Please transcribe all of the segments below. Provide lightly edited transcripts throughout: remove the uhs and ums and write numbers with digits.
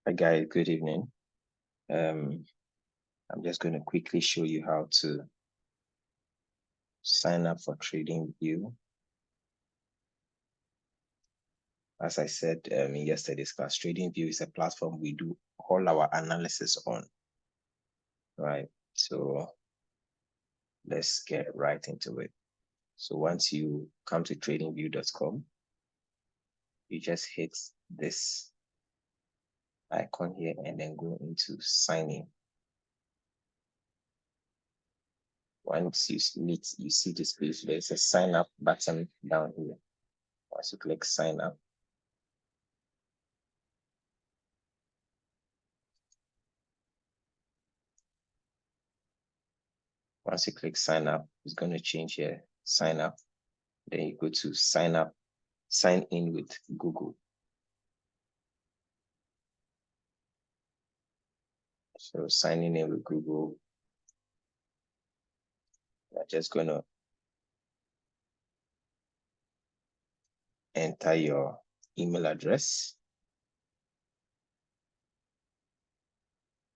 Hi guys, good evening. I'm just going to quickly show you how to sign up for TradingView. As I said in yesterday's class, TradingView is a platform we do all our analysis on, right? So let's get right into it. So once you come to tradingview.com, you just hit this icon here and then go into sign in. Once you see this page, there's a sign up button down here. Once you click sign up, once you click sign up, it's going to change here, sign up. Then you go to sign up, sign in with Google. So signing in with Google, you're just going to enter your email address.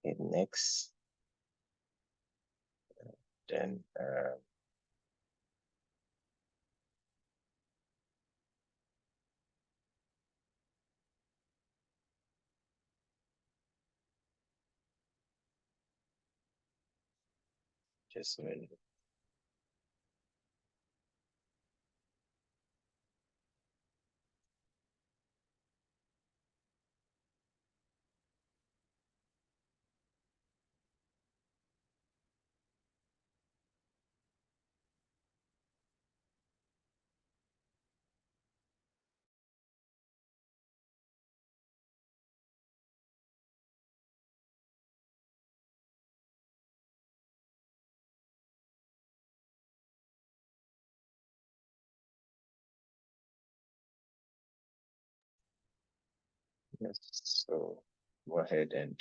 Hit next. Then just a minute. Yes. So go ahead and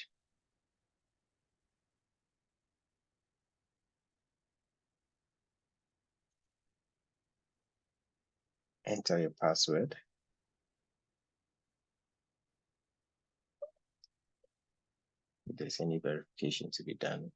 enter your password. If there's any verification to be done.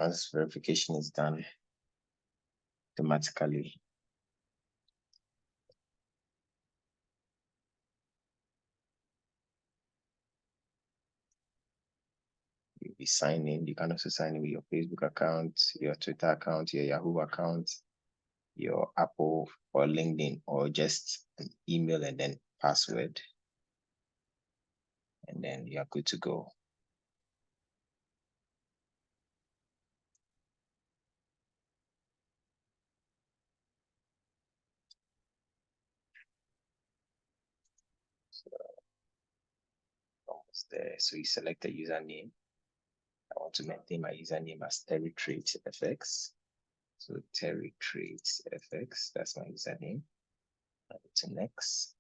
Once verification is done, automatically you'll be signing. You can also sign in with your Facebook account, your Twitter account, your Yahoo account, your Apple or LinkedIn, or just an email and then password. And then you are good to go. So almost there. So you select a username. I want to maintain my username as Terry Trades FX. So Terry Trades FX, that's my username. I go to next.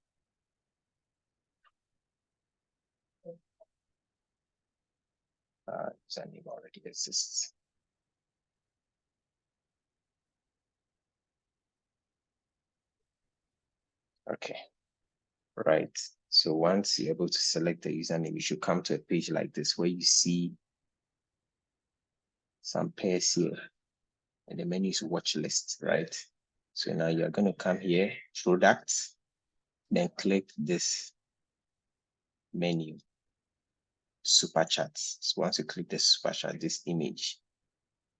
Username already exists. Okay, right. So once you're able to select the username, you should come to a page like this where you see some pairs here, and the menu is watch list, right? So now you're going to come here, products, then click this menu, super chats. So once you click the super chat, this image,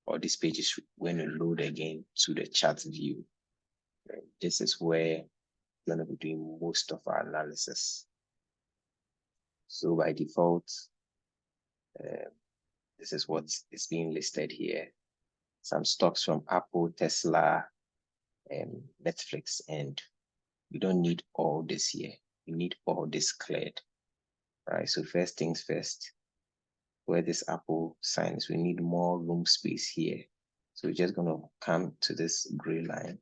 or this page is going to load again to the chart view. This is where we're going to be doing most of our analysis. So by default, this is what is being listed here. Some stocks from Apple, Tesla, Netflix, and we don't need all this here. We need all this cleared. Right. So first things first, where this Apple sign is, we need more room space here. So we're just going to come to this gray line,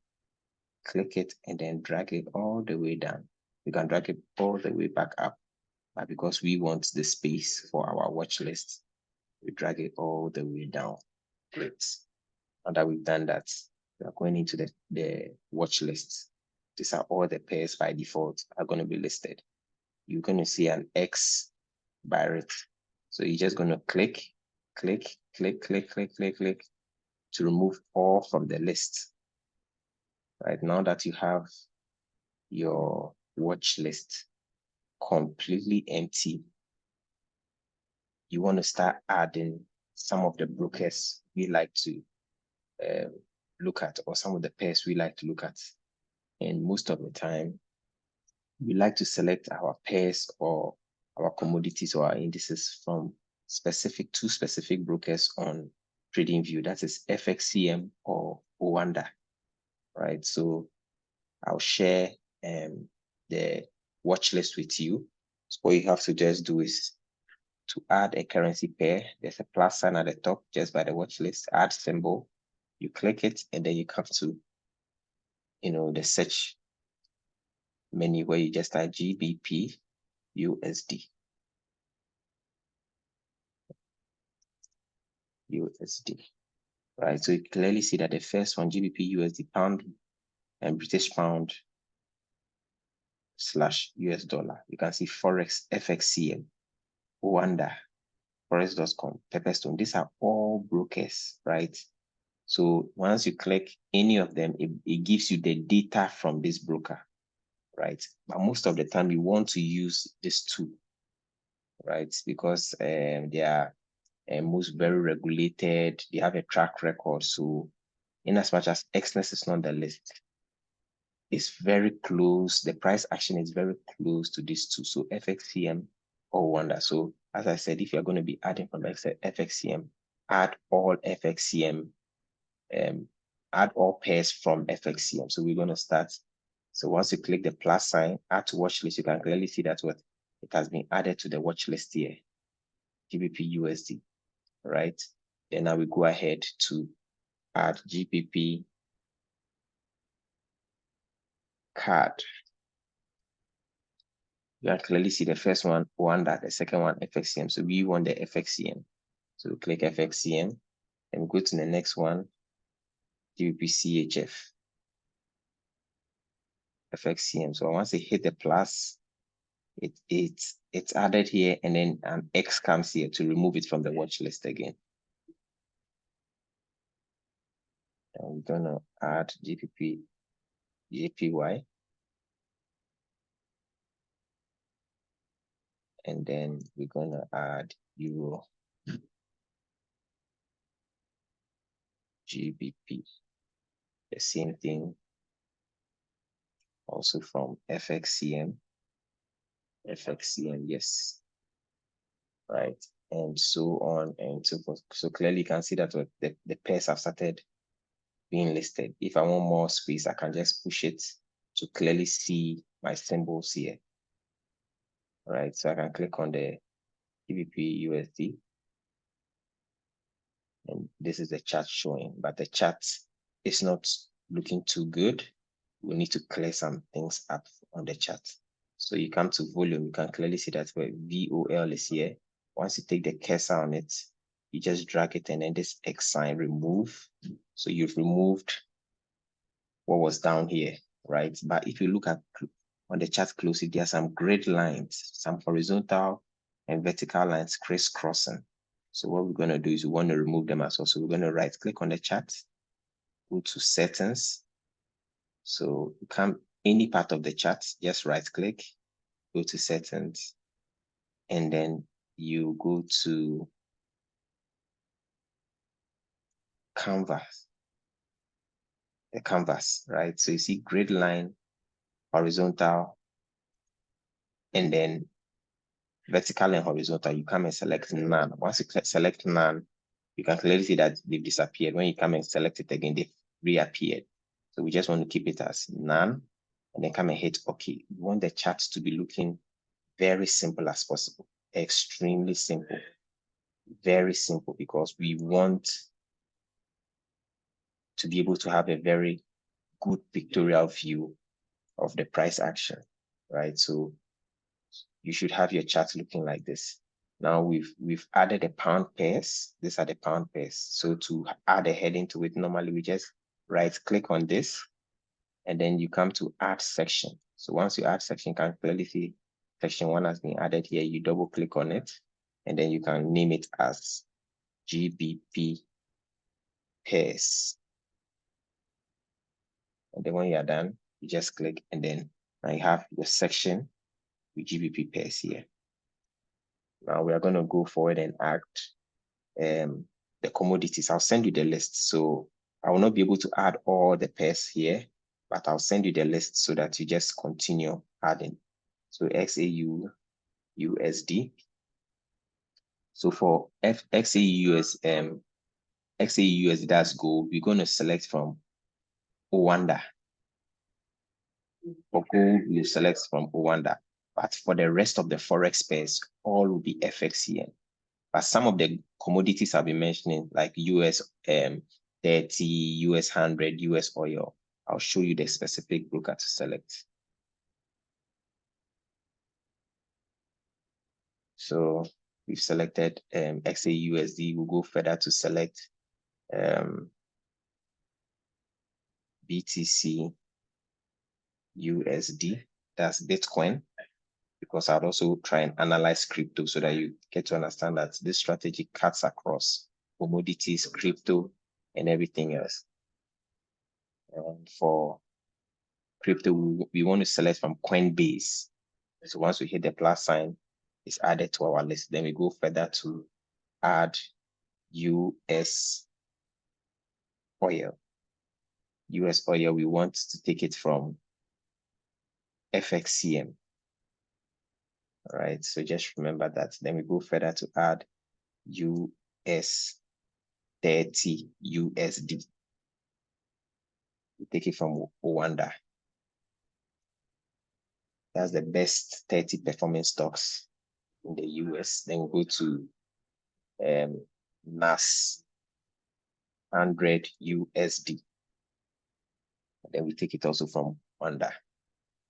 click it, and then drag it all the way down. You can drag it all the way back up, but because we want the space for our watch list, we drag it all the way down. Great. Now that we've done that, we are going into the watch list. These are all the pairs by default are going to be listed. You're going to see an X by it. So you're just going to click to remove all from the list. Right now that you have your watch list completely empty, you want to start adding some of the brokers we like to look at, or some of the pairs we like to look at. And most of the time, we like to select our pairs or our commodities or our indices from two specific brokers on TradingView. That is FXCM or Owanda, right? So I'll share the watch list with you. So what you have to just do is to add a currency pair. There's a plus sign at the top just by the watch list, add symbol. You click it, and then you come to, the search menu where you just type GBP USD. Right? So you clearly see that the first one, GBP USD pound and British pound / US dollar. You can see Forex, FXCM, Owanda, Forex.com, Pepperstone. These are all brokers, right? So once you click any of them, it gives you the data from this broker, right? But most of the time you want to use these two, right? Because they are most very regulated, they have a track record. So in as much as excellence is not the list, it's very close. The price action is very close to these two. So FXCM or Wanda. So as I said, if you're going to be adding from FXCM, add all FXCM, add all pairs from FXCM. So we're going to start. So once you click the plus sign, add to watch list, you can clearly see that it has been added to the watch list here, GBP USD, right? Then now we go ahead to add GBP card. You can clearly see the first one, Wanda, the second one, FXCM. So we want the FXCM. So we click FXCM and go to the next one, GBP CHF, FXCM. So once it hit the plus, it's added here, and then an X comes here to remove it from the watch list again. And we're gonna add JPY, and then we're gonna add Euro GBP. The same thing also from FXCM, yes, right, and so on and so forth. So clearly you can see that the pairs have started being listed. If I want more space, I can just push it to clearly see my symbols here. Right, so I can click on the GBP USD, and this is the chart showing, but the chart is not looking too good. We need to clear some things up on the chart. So you come to volume, you can clearly see that where VOL is here. Once you take the cursor on it, you just drag it, and then this X sign remove. So you've removed what was down here, right? But if you look at on the chart closely, there are some grid lines, some horizontal and vertical lines crisscrossing. So what we're going to do is we want to remove them as well. So we're going to right click on the chart, go to settings. So you come any part of the chart, just right click, go to settings, and then you go to canvas, right? So you see grid line, horizontal, and then vertical and horizontal. You come and select none. Once you select none, you can clearly see that they've disappeared. When you come and select it again, they've reappeared. So we just want to keep it as none, and then come and hit OK. We want the chart to be looking very simple as possible, extremely simple, very simple, because we want to be able to have a very good pictorial view of the price action, right? So you should have your chart looking like this. Now we've added the pound pairs. These are the pound pairs. So to add a heading to it, normally we just right click on this, and then you come to add section. So once you add section, you can clearly see section 1 has been added here. You double click on it, and then you can name it as GBP pairs. And then when you are done, you just click, and then now you have your section with GBP pairs here. Now we are going to go forward and add the commodities. I'll send you the list. So I will not be able to add all the pairs here, but I'll send you the list so that you just continue adding. So XAU USD. So for XAU USD, that's gold. We're going to select from Owanda. For gold, we'll select from Owanda. But for the rest of the Forex pairs, all will be FXCM. But some of the commodities I've been mentioning, like US 30, US 100, US oil, I'll show you the specific broker to select. So we've selected XAUSD. We'll go further to select BTC USD. That's Bitcoin, because I'd also try and analyze crypto so that you get to understand that this strategy cuts across commodities, crypto, and everything else. And for crypto, we want to select from Coinbase. So once we hit the plus sign, it's added to our list. Then we go further to add US oil. US oil, we want to take it from FXCM. All right, so just remember that. Then we go further to add US 30 USD. We take it from Owanda. That's the best 30 performing stocks in the US. Then we go to NAS 100 USD. And then we take it also from Owanda.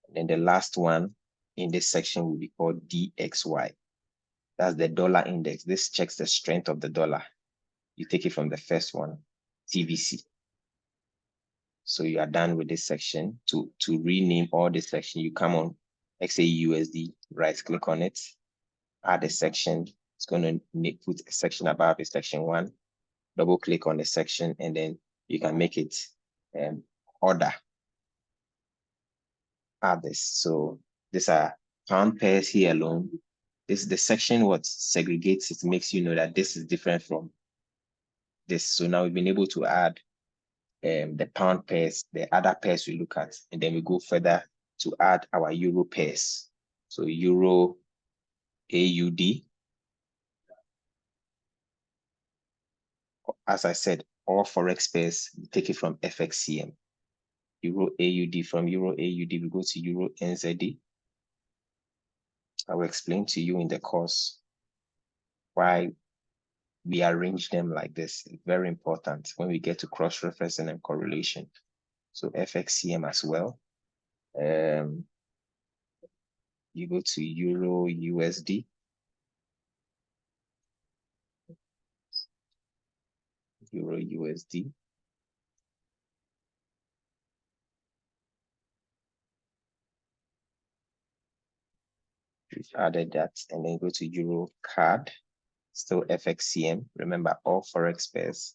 And then the last one in this section will be called DXY. That's the dollar index. This checks the strength of the dollar. You take it from the first one, TVC. So you are done with this section. To rename all this section, you come on XAUUSD, right click on it, add a section. It's going to put a section above it, section 1. Double click on the section, and then you can make it order. Add this. So these are pound pairs here alone. This is the section what segregates it, makes you know that this is different from this. So now we've been able to add the pound pairs, the other pairs we look at, and then we go further to add our euro pairs. So euro AUD. As I said, all forex pairs, we take it from FXCM. Euro AUD, from Euro AUD, we go to Euro NZD. I will explain to you in the course why we arrange them like this. It's very important when we get to cross-referencing and correlation. So FXCM as well. You go to Euro USD. Euro USD. We've added that, and then go to Euro CAD, still FXCM. Remember, all forex pairs,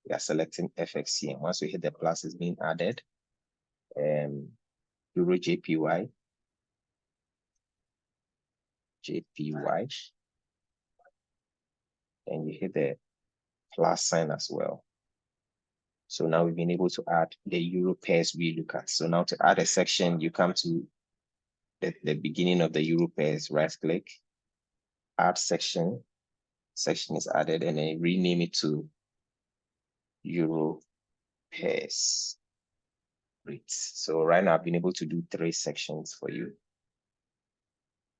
we are selecting FXCM. Once we hit the plus, it's being added. Euro JPY, and you hit the plus sign as well. So now we've been able to add the euro pairs we look at. So now to add a section, you come to the beginning of the euro pairs, right click, add section. Section is added, and then rename it to euro pairs. Great. So right now I've been able to do 3 sections for you.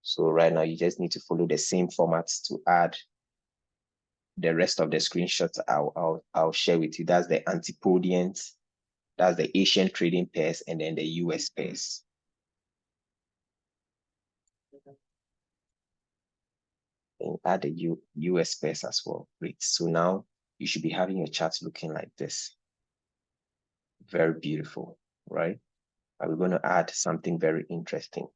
So right now you just need to follow the same format to add the rest of the screenshots I'll share with you. That's the antipodians, that's the Asian trading pairs, and then the US pairs. And add the US pairs as well. Great. So now you should be having your chart looking like this. Very beautiful, right? And we're going to add something very interesting.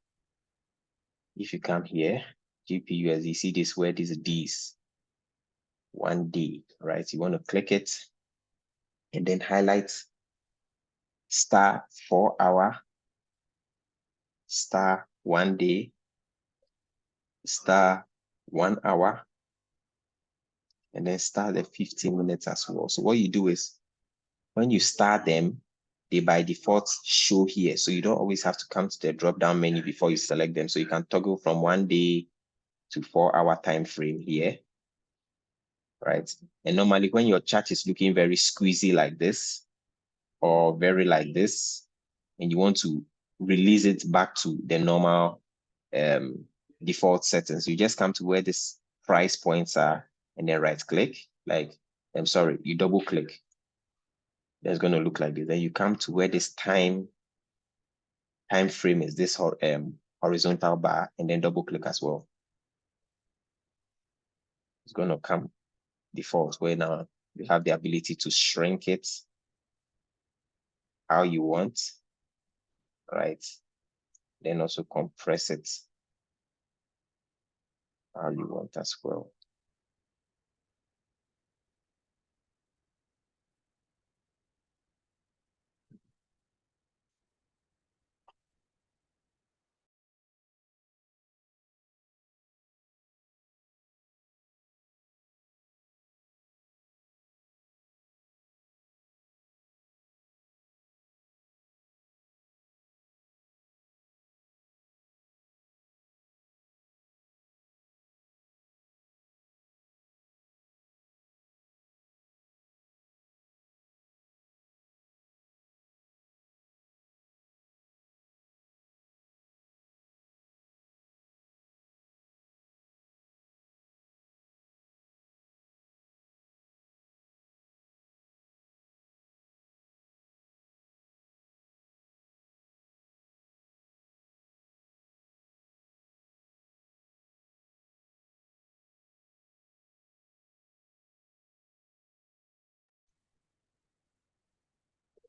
If you come here, GPUSD, see this where these Ds, 1D, right? You want to click it and then highlight star 4 hour, star 1 day, star 1 hour, and then star the 15 minutes as well. So what you do is when you start them, they by default show here. So you don't always have to come to the drop-down menu before you select them. So you can toggle from 1 day to 4 hour time frame here, right? And normally when your chart is looking very squeezy like this, or very like this, and you want to release it back to the normal default settings, you just come to where this price points are and then right click, like, I'm sorry, you double click. That's going to look like this. Then you come to where this time frame is, this horizontal bar, and then double click as well. It's going to come default where now you have the ability to shrink it how you want, right? Then also compress it how you want as well.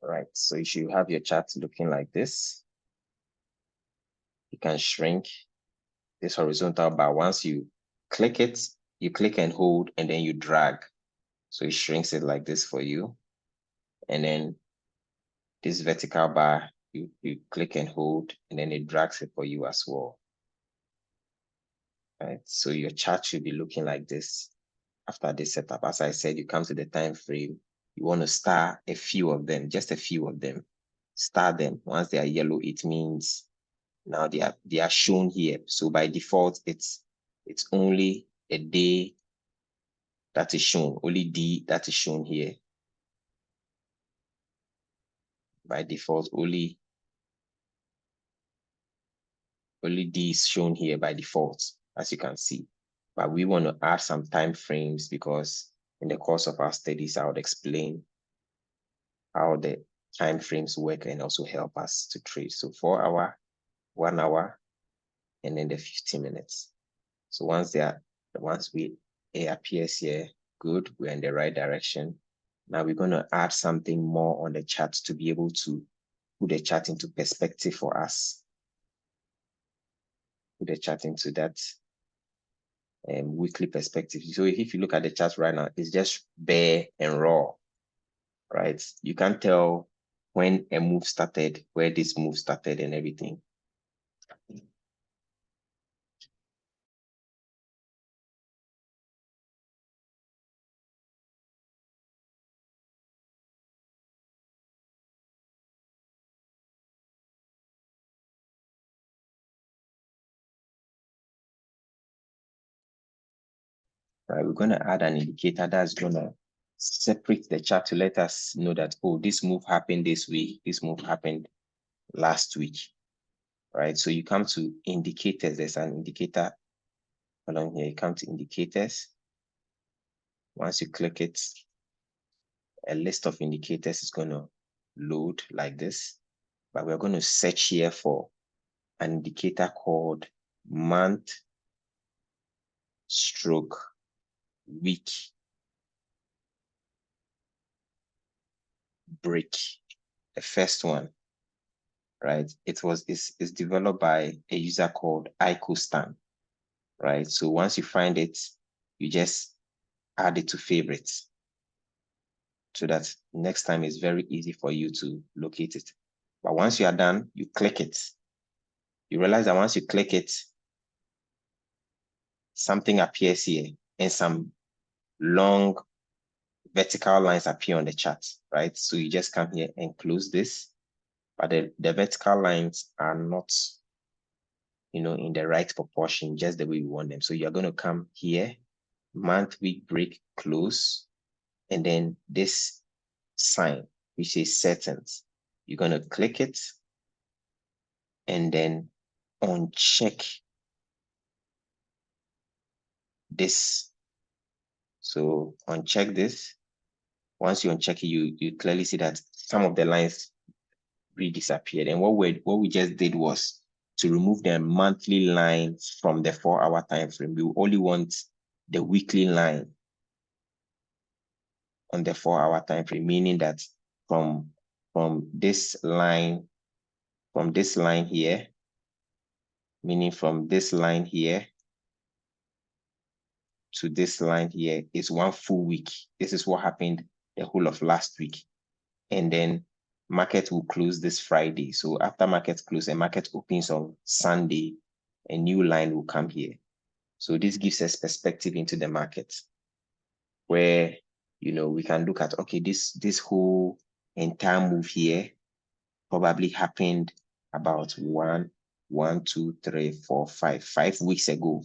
Right, so you should have your chart looking like this. You can shrink this horizontal bar. Once you click it, you click and hold, and then you drag. So it shrinks it like this for you. And then this vertical bar, you click and hold, and then it drags it for you as well. Right, so your chart should be looking like this after this setup. As I said, you come to the time frame, you want to star a few of them, just a few of them. Star them. Once they are yellow, it means now they are shown here. So by default, it's only a day that is shown, only D that is shown here. By default, only D is shown here by default, as you can see. But we want to add some time frames because in the course of our studies, I would explain how the time frames work and also help us to trade. So 4 hour, 1 hour, and then the 15 minutes. So once it appears here, good, we're in the right direction. Now we're going to add something more on the chart to be able to put the chart into perspective for us. Put the chart into that weekly perspective. So if you look at the chart right now, it's just bare and raw, right? You can't tell when a move started, where this move started and everything. right? We're going to add an indicator that's going to separate the chart to let us know that, oh, this move happened this week, this move happened last week, right? So you come to indicators. There's an indicator along here. You come to indicators. Once you click it, a list of indicators is going to load like this, but we're going to search here for an indicator called month stroke week break. The first one, right? It's developed by a user called IcoStan, right? So once you find it, you just add it to favorites so that next time it's very easy for you to locate it. But once you are done, you click it. You realize that once you click it, something appears here and some long vertical lines appear on the chart, right? So you just come here and close this, but the vertical lines are not, in the right proportion, just the way we want them. So you're going to come here, month, week, break, close, and then this sign, which is settings. You're going to click it and then uncheck this. So uncheck this. Once you uncheck it, you clearly see that some of the lines disappeared. And what we just did was to remove the monthly line from the 4-hour time frame. We only want the weekly line on the 4-hour time frame, meaning that from this line, here, meaning from this line here to this line here is one full week. This is what happened the whole of last week. And then market will close this Friday. So after market close and market opens on Sunday, a new line will come here. So this gives us perspective into the market where, we can look at, okay, this whole entire move here probably happened about 5 weeks ago.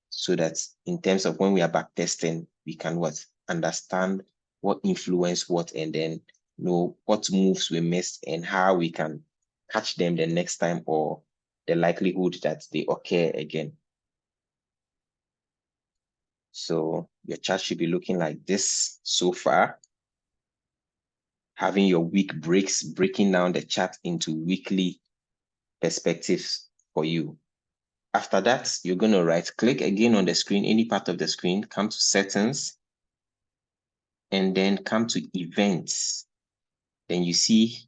So that in terms of when we are back testing, we can understand what influenced what, and then know what moves we missed and how we can catch them the next time, or the likelihood that they occur again. So your chart should be looking like this so far. Having your week breaks, breaking down the chart into weekly perspectives for you. After that, you're going to right click again on the screen, any part of the screen, come to settings, and then come to events. Then you see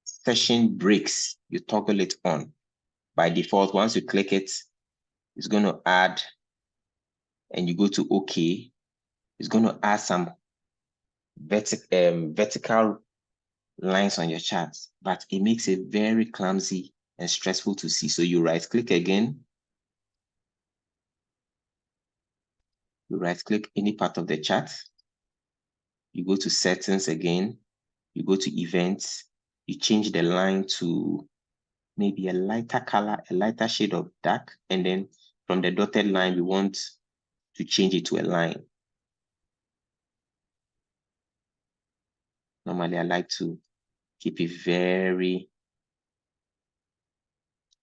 session breaks. You toggle it on. By default, once you click it, it's going to add, and you go to OK. It's going to add some vertical lines on your chart, but it makes it very clumsy and stressful to see. So you right click again. You right click any part of the chart. You go to settings again. You go to events. You change the line to maybe a lighter color, a lighter shade of dark. And then from the dotted line, we want to change it to a line. Normally, I like to keep it very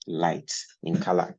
light in color.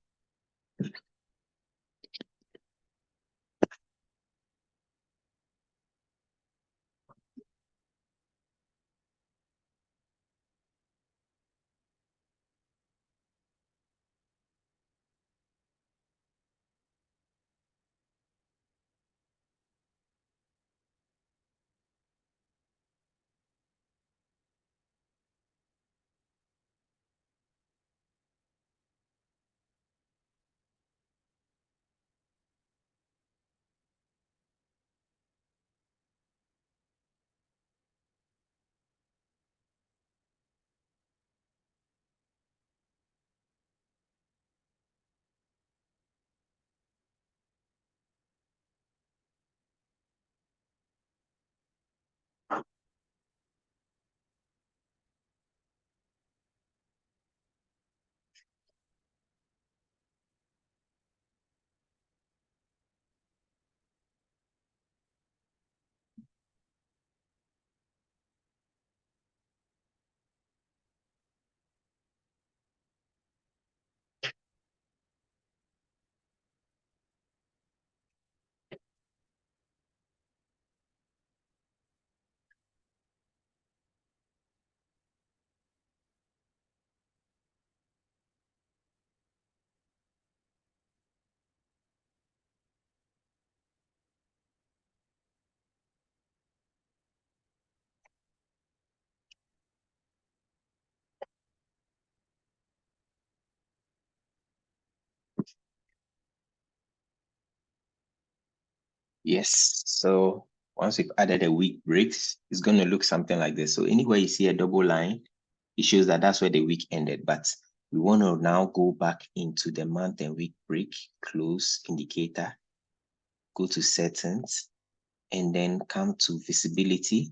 Yes. So once we've added a week breaks, it's going to look something like this. So anywhere you see a double line, it shows that that's where the week ended. But we want to now go back into the month and week break, close indicator, go to settings, and then come to visibility.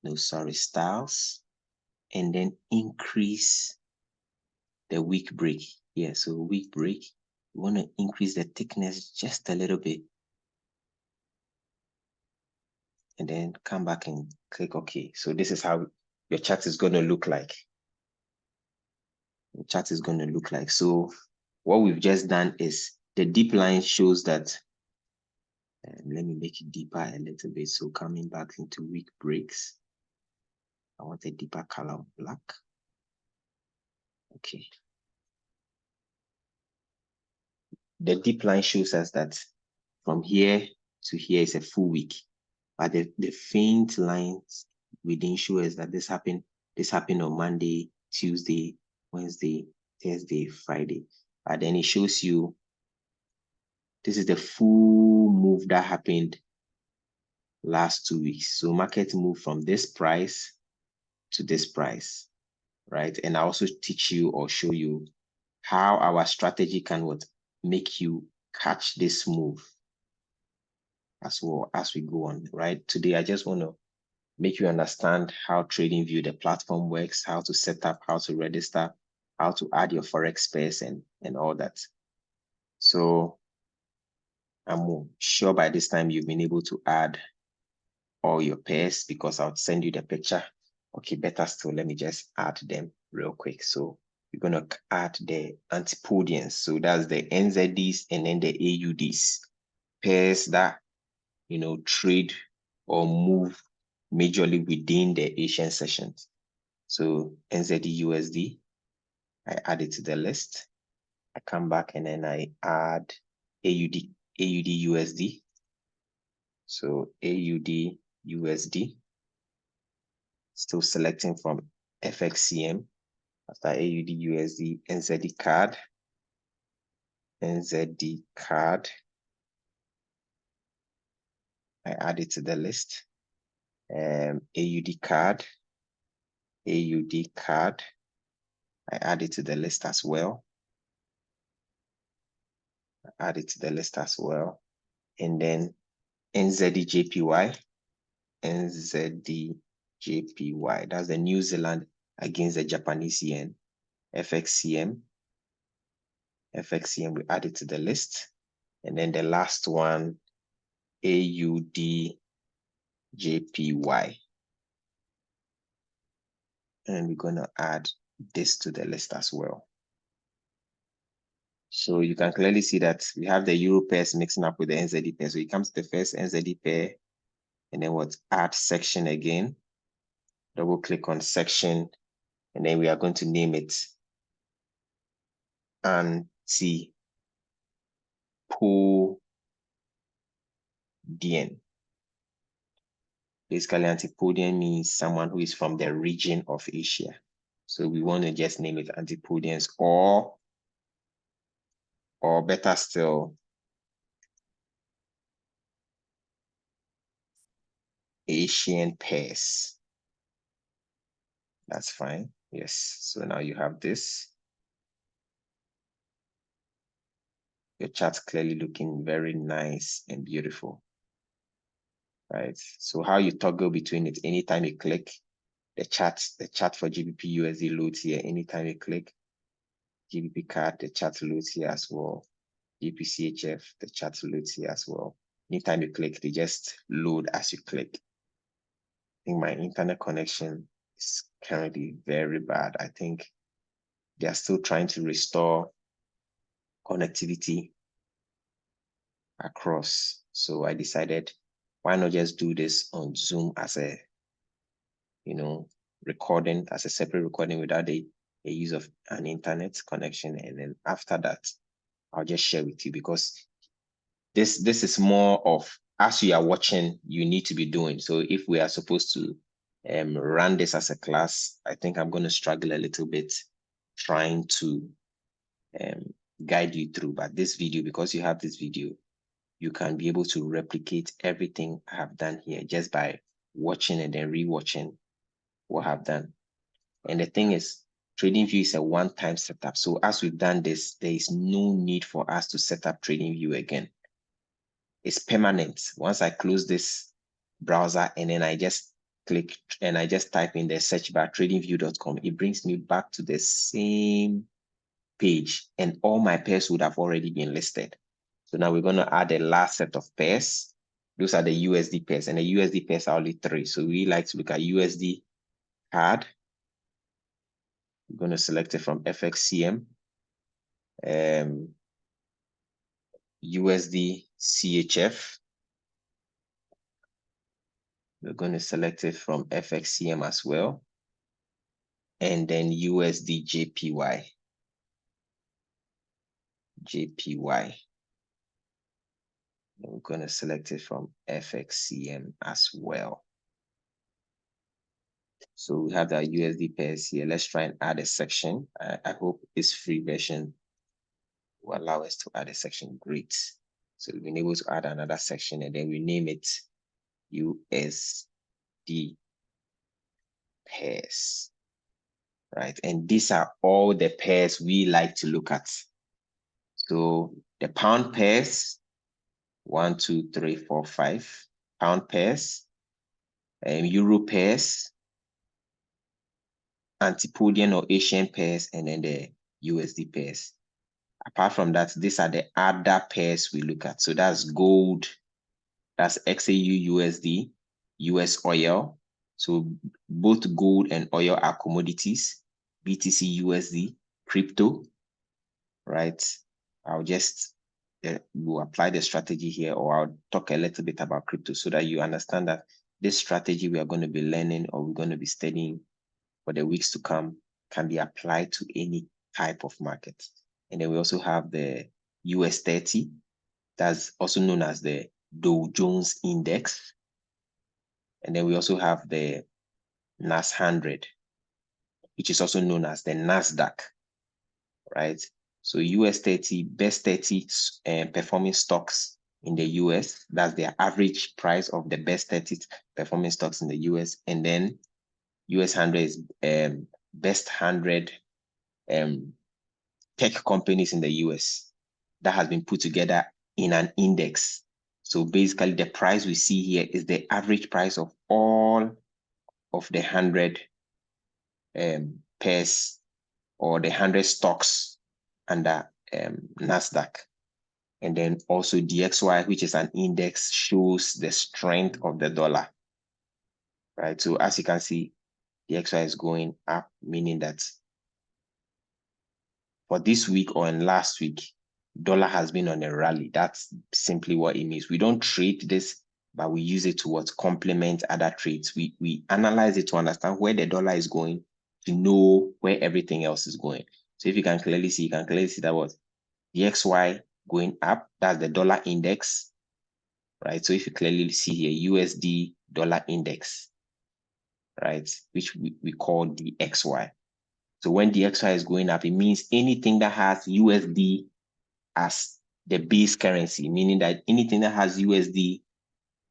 No, sorry, styles, and then increase the week break. Yeah, so week break, we want to increase the thickness just a little bit, and then come back and click OK. So this is how your chart is going to look like. The chart is going to look like. So what we've just done is the deep line shows that, let me make it deeper a little bit. So coming back into week breaks, I want a deeper color of black. Okay. The deep line shows us that from here to here is a full week. But the faint lines within show us that this happened on Monday, Tuesday, Wednesday, Thursday, Friday. But then it shows you this is the full move that happened last 2 weeks. So market moved from this price to this price, right? And I also teach you or show you how our strategy can make you catch this move as well as we go on, right? Today, I just want to make you understand how TradingView, the platform, works, how to set up, how to register, how to add your Forex pairs and all that. So I'm sure by this time you've been able to add all your pairs because I'll send you the picture. Okay, better still, let me just add them real quick. So we're going to add the antipodians. So that's the NZDs and then the AUDs, pairs that, trade or move majorly within the Asian sessions. So NZD USD, I add it to the list. I come back and then I add AUD USD. So AUD USD, still selecting from FXCM. After AUD USD, NZD card, I add it to the list. AUD card, I add it to the list as well. And then NZD JPY, that's the New Zealand against the Japanese yen. FXCM, we add it to the list. And then the last one, AUD JPY. And we're going to add this to the list as well. So you can clearly see that we have the Euro pairs mixing up with the NZD pair. So it comes to the first NZD pair, and then add section again. Double click on section, and then we are going to name it Antipodian. Basically, Antipodian means someone who is from the region of Asia. So we want to just name it Antipodians, or better still, Asian pairs. That's fine. Yes. So now you have this. Your chart's clearly looking very nice and beautiful. Right. So how you toggle between it, anytime you click the chart for GBP USD loads here. Anytime you click GBP card, the chart loads here as well. GPCHF, the chart loads here as well. Anytime you click, they just load as you click. I think my internet connection is currently very bad. I think they are still trying to restore connectivity across. So I decided, why not just do this on Zoom as a, recording, as a separate recording without a use of an internet connection. And then after that, I'll just share with you, because this is more of, as you are watching, you need to be doing. So if we are supposed to run this as a class, I think I'm going to struggle a little bit trying to guide you through. But this video, because you have this video, you can be able to replicate everything I have done here just by watching and then rewatching what I've done. And the thing is, TradingView is a one-time setup. So as we've done this, there is no need for us to set up TradingView again. It's permanent. Once I close this browser and then I just click and I just type in the search bar tradingview.com, it brings me back to the same page and all my pairs would have already been listed. So now we're going to add the last set of pairs. Those are the USD pairs, and the USD pairs are only 3. So we like to look at USD CAD. We're going to select it from FXCM. USD CHF. We're going to select it from FXCM as well. And then USD JPY. JPY. And we're going to select it from FXCM as well. So we have that USD pairs here. Let's try and add a section. I hope this free version will allow us to add a section. Great. So we've been able to add another section and then we name it USD pairs. Right. And these are all the pairs we like to look at. So the pound pairs, 1, 2, 3, 4, 5 pound pairs, euro pairs, Antipodean or Asian pairs, and then the USD pairs. Apart from that, these are the other pairs we look at. So that's gold, that's XAU USD, US oil. So both gold and oil are commodities, BTC USD, crypto, right? I'll just we'll apply the strategy here, or I'll talk a little bit about crypto so that you understand that this strategy we are going to be learning or we're going to be studying for the weeks to come can be applied to any type of market. And then we also have the US 30, that's also known as the Dow Jones Index. And then we also have the NAS 100, which is also known as the NASDAQ, right? So US 30, best 30 performing stocks in the US. That's the average price of the best 30 performing stocks in the US. And then US 100 is best 100 tech companies in the US that has been put together in an index. So basically the price we see here is the average price of all of the 100 pairs or the 100 stocks under NASDAQ. And then also DXY, which is an index, shows the strength of the dollar, right? So as you can see, DXY is going up, meaning that for this week or in last week, dollar has been on a rally. That's simply what it means. We don't trade this, but we use it to complement other trades. We analyze it to understand where the dollar is going, to know where everything else is going. So if you can clearly see, that was DXY going up. That's the dollar index, right? So if you clearly see here, USD dollar index, right? Which we call DXY. So when DXY is going up, it means anything that has USD as the base currency, meaning that anything that has USD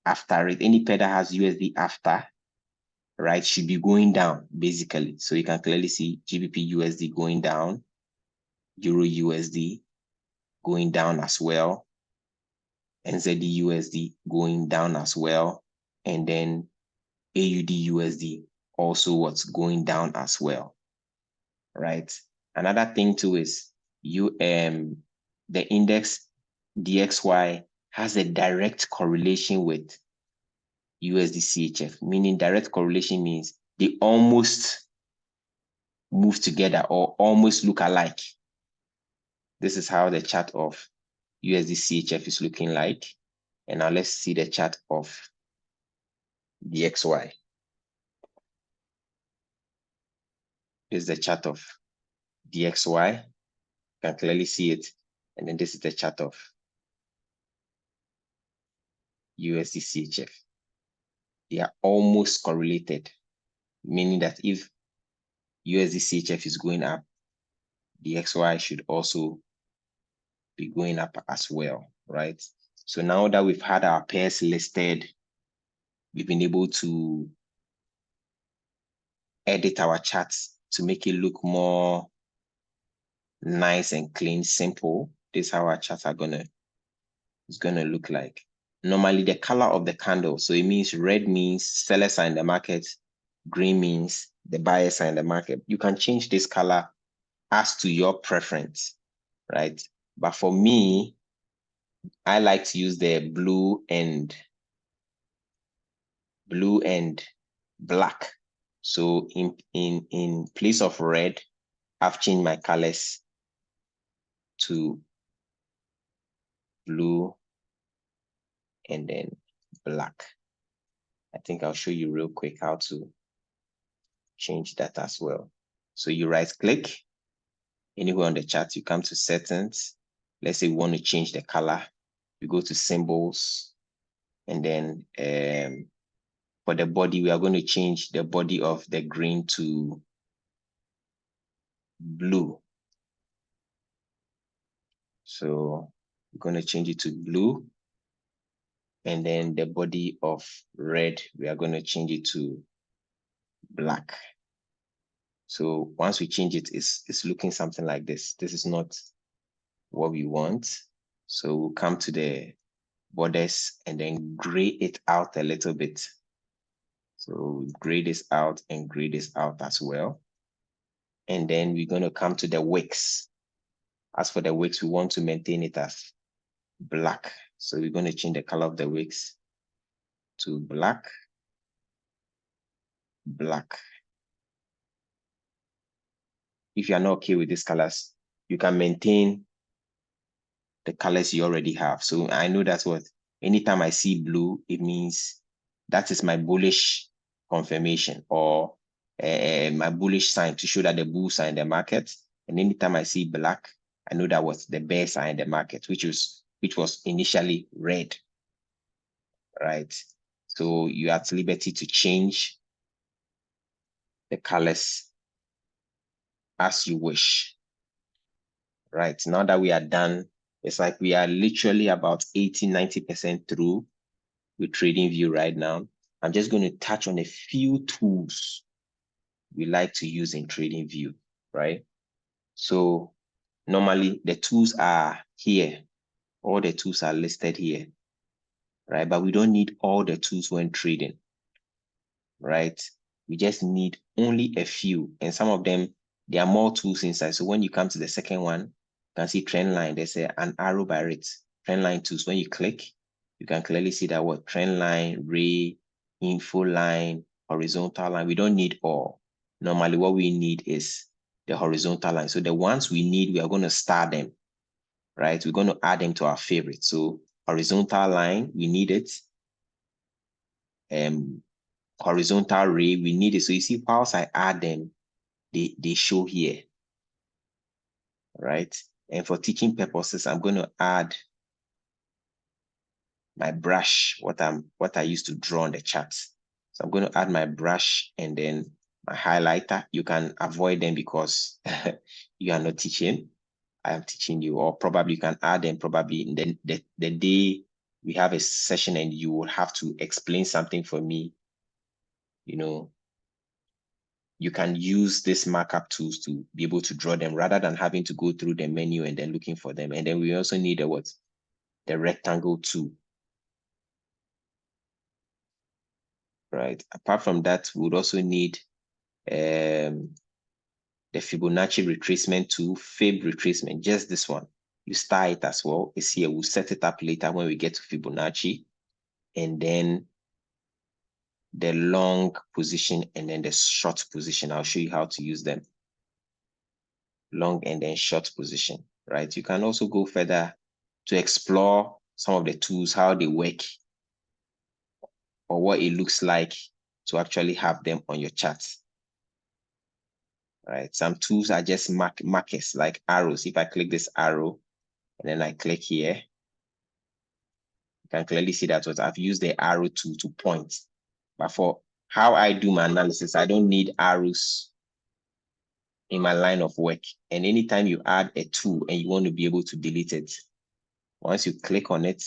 after it, any pair that has USD after, right, should be going down, basically. So you can clearly see GBP USD going down, Euro USD going down as well, NZD USD going down as well, and then AUD USD also what's going down as well, right? Another thing too is the index DXY has a direct correlation with USD CHF, meaning direct correlation means they almost move together or almost look alike. This is how the chart of USD CHF is looking like. And now let's see the chart of DXY. This is the chart of DXY. You can clearly see it. And then this is the chart of USD CHF. They are almost correlated, meaning that if USD CHF is going up, DXY should also be going up as well, right? So now that we've had our pairs listed, we've been able to edit our charts to make it look more nice and clean, simple. This is how our charts are it's gonna look like. Normally the color of the candle, so it means red means sellers are in the market, green means the buyers are in the market. You can change this color as to your preference, right? But for me, I like to use the blue and black. So in place of red, I've changed my colors to blue and then black. I think I'll show you real quick how to change that as well. So you right click anywhere on the chart, you come to settings. Let's say we want to change the color. You go to symbols, and then for the body, we are going to change the body of the green to blue. So we're going to change it to blue. And then the body of red, we are going to change it to black. So once we change it, it's looking something like this. This is not what we want. So we'll come to the borders and then gray it out a little bit. So gray this out and gray this out as well. And then we're going to come to the wicks. As for the wicks, we want to maintain it as black. So we're going to change the color of the wicks to black, black. If you're not okay with these colors, you can maintain the colors you already have. So I know that's what, anytime I see blue, it means that is my bullish confirmation or my bullish sign to show that the bulls are in the market. And anytime I see black, I know that was the bears are in the market, which was initially red, right? So you're at liberty to change the colors as you wish. Right, now that we are done, it's like we are literally about 80-90% through with TradingView right now. I'm just going to touch on a few tools we like to use in TradingView, right? So normally the tools are here. All the tools are listed here, right? But we don't need all the tools when trading, right? We just need only a few, and some of them, there are more tools inside. So when you come to the second one, you can see trend line. There's an arrow by it. Trend line tools. When you click, you can clearly see that what trend line, ray, info line, horizontal line. We don't need all. Normally, what we need is the horizontal line. So the ones we need, we are going to star them, right? We're going to add them to our favorite. So horizontal line, we need it. Horizontal ray, we need it. So you see, whilst I add them, they show here, right? And for teaching purposes, I'm going to add my brush, what I used to draw on the charts. So I'm going to add my brush and then my highlighter. You can avoid them because you are not teaching. I am teaching you, or probably you can add them probably in the day we have a session and you will have to explain something for me. You know, you can use this markup tools to be able to draw them rather than having to go through the menu and then looking for them. And then we also need the rectangle tool. Right. Apart from that, we would also need the Fibonacci retracement tool, Fib retracement, just this one. You star it as well. It's here. We'll set it up later when we get to Fibonacci. And then the long position and then the short position. I'll show you how to use them. Long and then short position, right? You can also go further to explore some of the tools, how they work, or what it looks like to actually have them on your charts. Right? Some tools are just markers like arrows. If I click this arrow and then I click here, you can clearly see that what I've used the arrow tool to point. But for how I do my analysis, I don't need arrows in my line of work. And anytime you add a tool and you want to be able to delete it, once you click on it,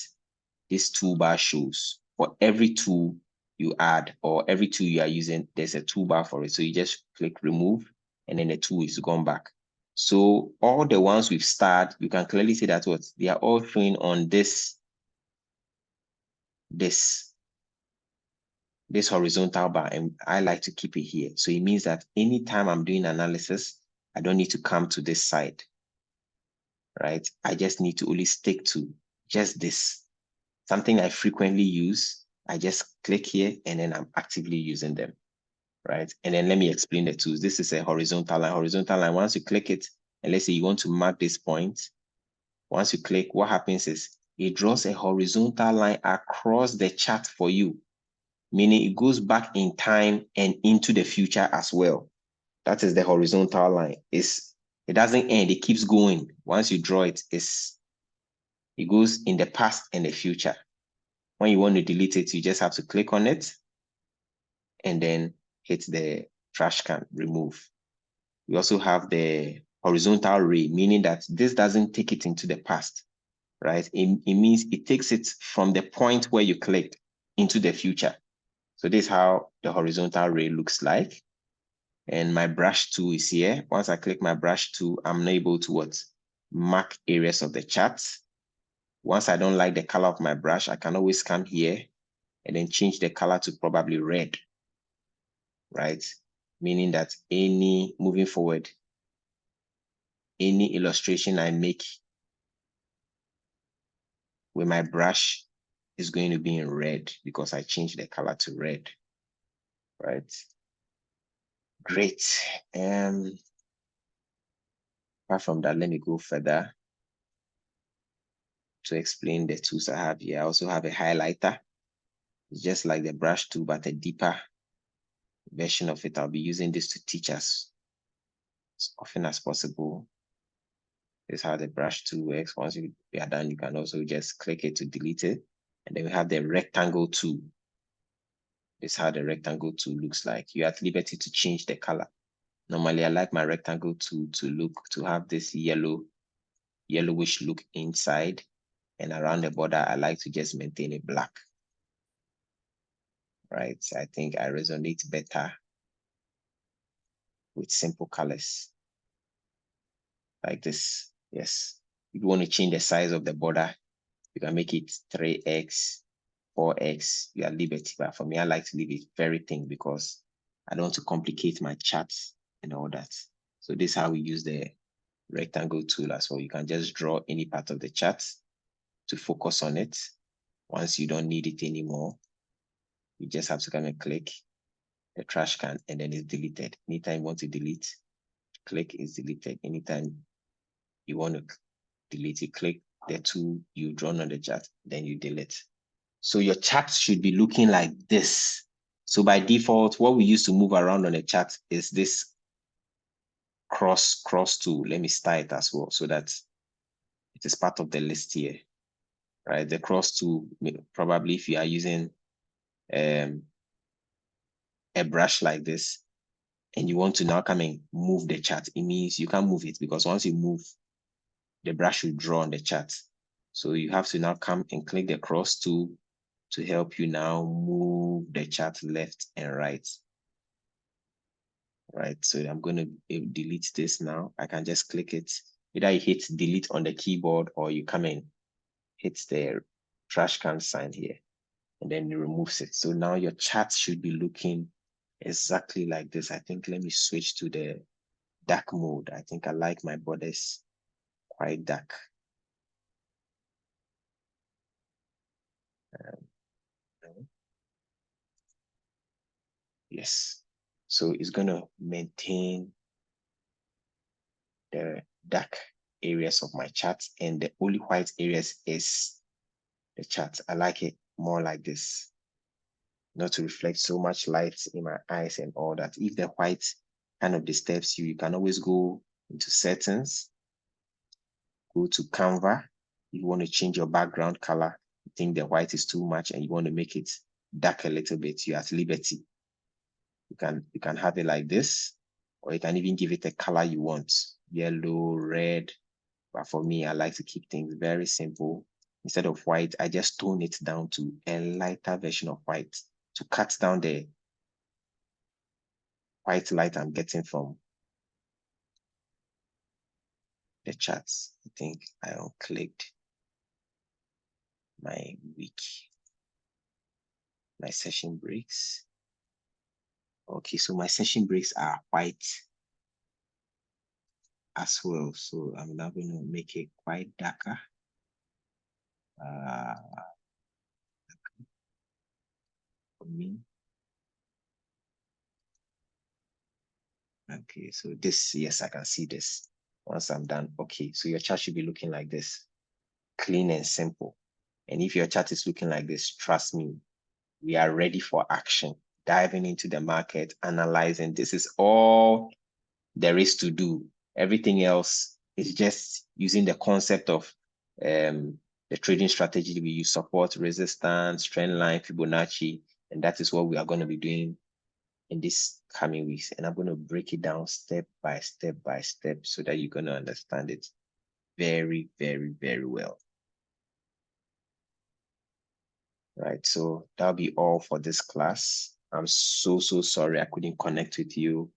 this toolbar shows. For every tool you add or every tool you are using, there's a toolbar for it. So you just click remove and then the tool is gone back. So all the ones we've started, you can clearly see that what they are all showing on this horizontal bar, and I like to keep it here. So it means that anytime I'm doing analysis, I don't need to come to this side, right? I just need to only stick to just this. Something I frequently use, I just click here and then I'm actively using them, right? And then let me explain the tools. This is a horizontal line. Horizontal line, once you click it, and let's say you want to mark this point, once you click, what happens is it draws a horizontal line across the chart for you, meaning it goes back in time and into the future as well. That is the horizontal line. It doesn't end, it keeps going. Once you draw it, it goes in the past and the future. When you want to delete it, you just have to click on it and then hit the trash can, remove. We also have the horizontal ray, meaning that this doesn't take it into the past, right? It means it takes it from the point where you clicked into the future. So this is how the horizontal ray looks like. And my brush tool is here. Once I click my brush tool, I'm able to mark areas of the chart. Once I don't like the color of my brush, I can always come here and then change the color to probably red, right? Meaning that moving forward, any illustration I make with my brush is going to be in red because I changed the color to red, right? Great. Apart from that, let me go further to explain the tools I have here. I also have a highlighter. It's just like the brush tool, but a deeper version of it. I'll be using this to teach us as often as possible. This is how the brush tool works. Once you are done, you can also just click it to delete it. And then we have the rectangle tool. This is how the rectangle tool looks like. You're at liberty to change the color. Normally, I like my rectangle tool to have this yellowish look inside. And around the border, I like to just maintain it black. Right? I think I resonate better with simple colors like this. Yes. If you want to change the size of the border, you can make it 3x, 4x, you are liberty. But for me, I like to leave it very thin because I don't want to complicate my charts and all that. So this is how we use the rectangle tool as well. You can just draw any part of the chart to focus on it. Once you don't need it anymore, you just have to come and click the trash can and then it's deleted. Anytime you want to delete, click is deleted. Anytime you want to delete it, click the tool you drawn on the chart, then you delete. So your chart should be looking like this. So by default, what we use to move around on the chart is this cross tool. Let me style it as well so that it is part of the list here, right? The cross tool, probably if you are using a brush like this and you want to now come and move the chart, it means you can't move it because once you move, the brush will draw on the chart. So you have to now come and click the cross tool to help you now move the chart left and right. Right, so I'm going to delete this now. I can just click it. Either you hit delete on the keyboard or you come and hit the trash can sign here and then it removes it. So now your chart should be looking exactly like this. I think let me switch to the dark mode. I think I like my borders quite dark. Yes, so it's going to maintain the dark areas of my chart and the only white areas is the chart. I like it more like this, not to reflect so much light in my eyes and all that. If the white kind of disturbs you, you can always go into settings, go to Canva. If you want to change your background color, you think the white is too much and you want to make it dark a little bit, you're at liberty. You can have it like this, or you can even give it a color you want, yellow, red. But for me, I like to keep things very simple Instead of white, I just tone it down to a lighter version of white to cut down the white light I'm getting from the charts. I think I unclicked my week, my session breaks. Okay, so my session breaks are white as well. So I'm now going to make it quite darker. For me. Okay, so this, yes, I can see this. Once I'm done, okay, so your chart should be looking like this, clean and simple. And if your chart is looking like this, trust me, we are ready for action, diving into the market, analyzing. This is all there is to do. Everything else is just using the concept of the trading strategy we use: support, resistance, trend line, Fibonacci, and that is what we are going to be doing in this coming weeks. And I'm going to break it down step by step by step so that you're going to understand it very, very, very well. Right, so that'll be all for this class. I'm so sorry I couldn't connect with you.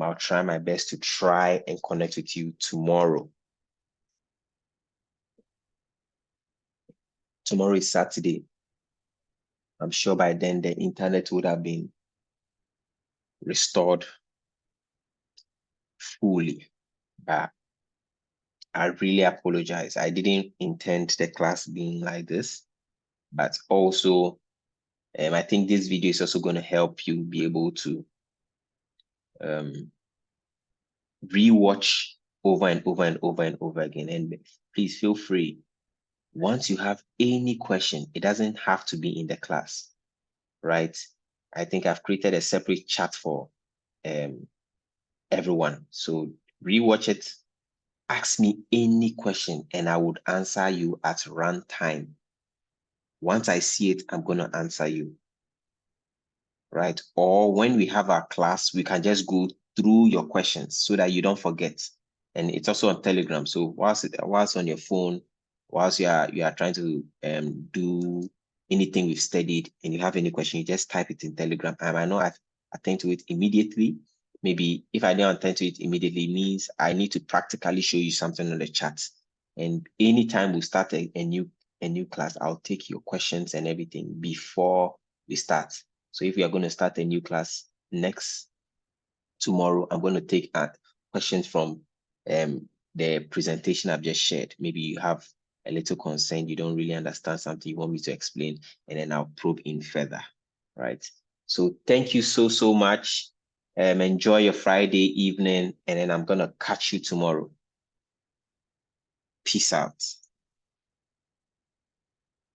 I'll try my best to try and connect with you tomorrow. Tomorrow is Saturday. I'm sure by then the internet would have been restored fully. But I really apologize. I didn't intend the class being like this, but also I think this video is also going to help you be able to rewatch over and over and over and over again. And please feel free. Once you have any question, it doesn't have to be in the class, right? I think I've created a separate chat for everyone. So rewatch it, ask me any question, and I would answer you at runtime. Once I see it, I'm going to answer you, right? Or when we have our class, we can just go through your questions so that you don't forget. And it's also on Telegram. So whilst on your phone, whilst you are trying to do anything we've studied and you have any question, you just type it in Telegram. I might not attend to it immediately. Maybe if I don't attend to it immediately, it means I need to practically show you something on the chat. And anytime we start a new class, I'll take your questions and everything before we start. So if we are going to start a new class tomorrow, I'm going to take questions from the presentation I've just shared. Maybe you have a little concern, you don't really understand something, you want me to explain, and then I'll probe in further, right? So thank you so much. Enjoy your Friday evening, and then I'm going to catch you tomorrow. Peace out.